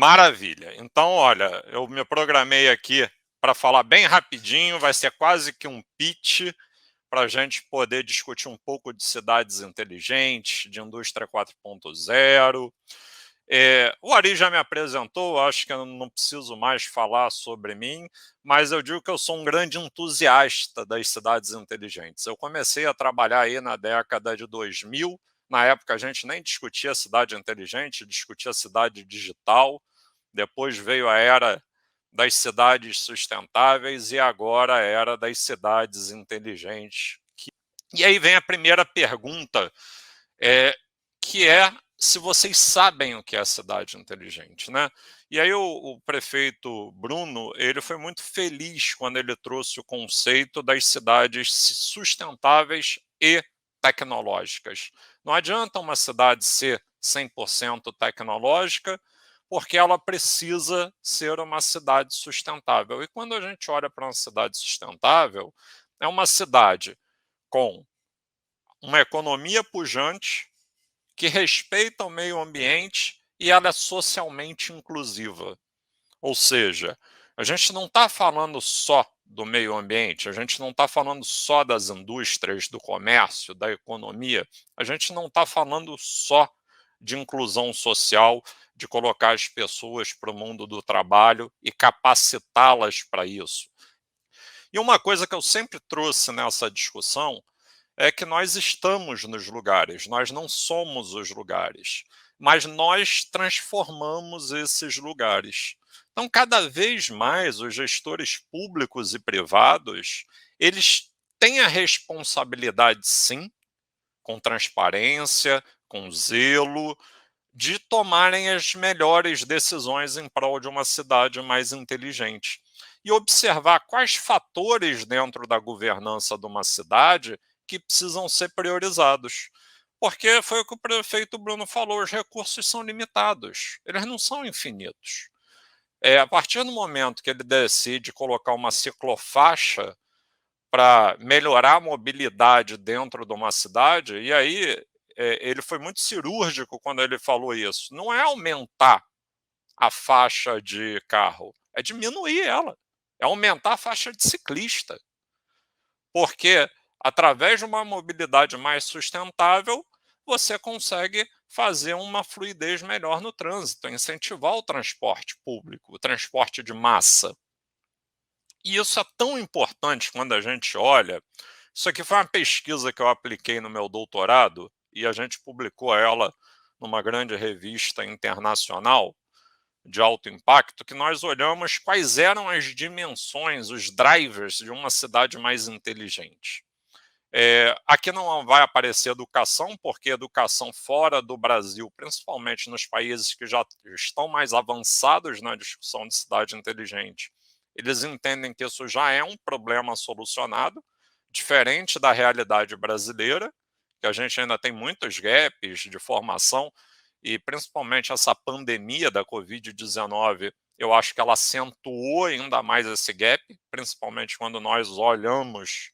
Maravilha. Então, olha, eu me programei aqui para falar bem rapidinho, vai ser quase que um pitch para a gente poder discutir um pouco de cidades inteligentes, de indústria 4.0. O Ari já me apresentou, acho que eu não preciso mais falar sobre mim, mas eu digo que eu sou um grande entusiasta das cidades inteligentes. Eu comecei a trabalhar aí na década de 2000, na época a gente nem discutia cidade inteligente, discutia cidade digital. Depois veio a era das cidades sustentáveis e agora a era das cidades inteligentes. E aí vem a primeira pergunta, é, que é se vocês sabem o que é cidade inteligente, né? E aí o prefeito Bruno, ele foi muito feliz quando ele trouxe o conceito das cidades sustentáveis e tecnológicas. Não adianta uma cidade ser 100% tecnológica, porque ela precisa ser uma cidade sustentável. E quando a gente olha para uma cidade sustentável, é uma cidade com uma economia pujante, que respeita o meio ambiente e ela é socialmente inclusiva. Ou seja, a gente não está falando só do meio ambiente, a gente não está falando só das indústrias, do comércio, da economia, a gente não está falando só de inclusão social, de colocar as pessoas para o mundo do trabalho e capacitá-las para isso. E uma coisa que eu sempre trouxe nessa discussão é que nós estamos nos lugares, nós não somos os lugares, mas nós transformamos esses lugares. Então, cada vez mais, os gestores públicos e privados, eles têm a responsabilidade, sim, com transparência, com zelo, de tomarem as melhores decisões em prol de uma cidade mais inteligente. E observar quais fatores dentro da governança de uma cidade que precisam ser priorizados. Porque foi o que o prefeito Bruno falou, os recursos são limitados, eles não são infinitos. A partir do momento que ele decide colocar uma ciclofaixa para melhorar a mobilidade dentro de uma cidade, e aí ele foi muito cirúrgico quando ele falou isso. Não é aumentar a faixa de carro, é diminuir ela, é aumentar a faixa de ciclista. Porque através de uma mobilidade mais sustentável, você consegue fazer uma fluidez melhor no trânsito, incentivar o transporte público, o transporte de massa. E isso é tão importante quando a gente olha. Isso aqui foi uma pesquisa que eu apliquei no meu doutorado e a gente publicou ela numa grande revista internacional de alto impacto, que nós olhamos quais eram as dimensões, os drivers de uma cidade mais inteligente. Aqui não vai aparecer educação, porque educação fora do Brasil, principalmente nos países que já estão mais avançados na discussão de cidade inteligente, eles entendem que isso já é um problema solucionado, diferente da realidade brasileira, que a gente ainda tem muitos gaps de formação, e principalmente essa pandemia da Covid-19, eu acho que ela acentuou ainda mais esse gap, principalmente quando nós olhamos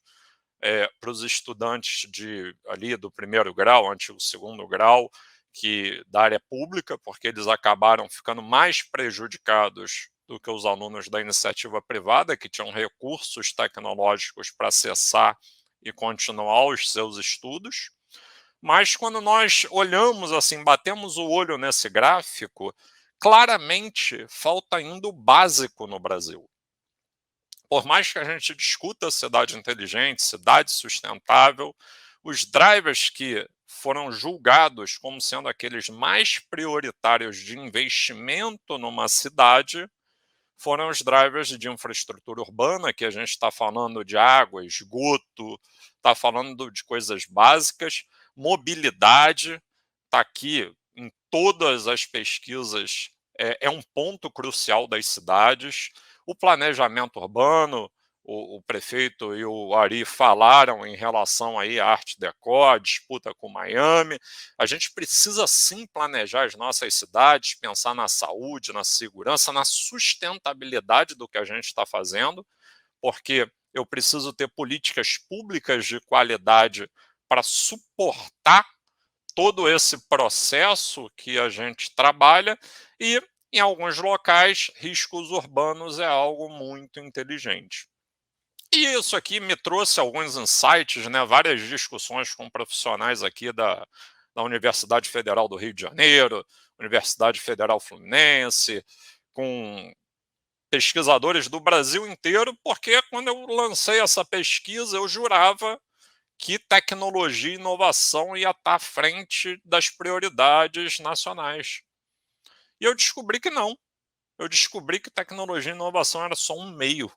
para os estudantes ali do primeiro grau, antigo segundo grau, da área pública, porque eles acabaram ficando mais prejudicados do que os alunos da iniciativa privada, que tinham recursos tecnológicos para acessar e continuar os seus estudos. Mas quando nós olhamos assim, batemos o olho nesse gráfico, claramente falta ainda o básico no Brasil. Por mais que a gente discuta cidade inteligente, cidade sustentável, os drivers que foram julgados como sendo aqueles mais prioritários de investimento numa cidade foram os drivers de infraestrutura urbana, que a gente está falando de água, esgoto, está falando de coisas básicas, mobilidade, está aqui em todas as pesquisas, é um ponto crucial das cidades, o planejamento urbano, o prefeito e o Ari falaram em relação aí à Art Deco, a disputa com Miami. A gente precisa sim planejar as nossas cidades, pensar na saúde, na segurança, na sustentabilidade do que a gente está fazendo, porque eu preciso ter políticas públicas de qualidade para suportar todo esse processo que a gente trabalha e Em alguns locais, riscos urbanos é algo muito inteligente. E isso aqui me trouxe alguns insights, né, várias discussões com profissionais aqui da Universidade Federal do Rio de Janeiro, Universidade Federal Fluminense, com pesquisadores do Brasil inteiro, porque quando eu lancei essa pesquisa, eu jurava que tecnologia e inovação ia estar à frente das prioridades nacionais. E eu descobri que não. Eu descobri que tecnologia e inovação era só um meio.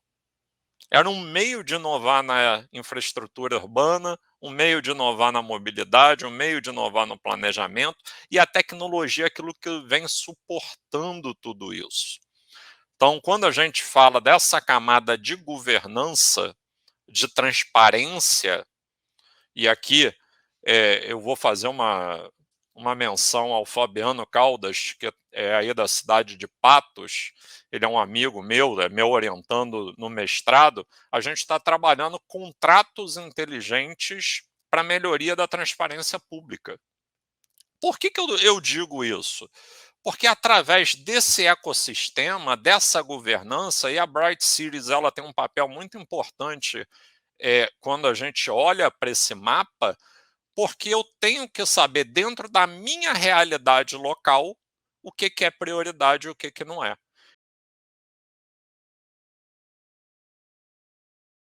Era um meio de inovar na infraestrutura urbana, um meio de inovar na mobilidade, um meio de inovar no planejamento, e a tecnologia é aquilo que vem suportando tudo isso. Então, quando a gente fala dessa camada de governança, de transparência, e aqui eu vou fazer uma menção ao Fabiano Caldas, que é aí da cidade de Patos. Ele é um amigo meu, é meu orientando no mestrado. A gente está trabalhando contratos inteligentes para melhoria da transparência pública. Por que eu digo isso? Porque através desse ecossistema, dessa governança, e a Bright Cities ela tem um papel muito importante quando a gente olha para esse mapa, porque eu tenho que saber, dentro da minha realidade local, o que é prioridade e o que não é.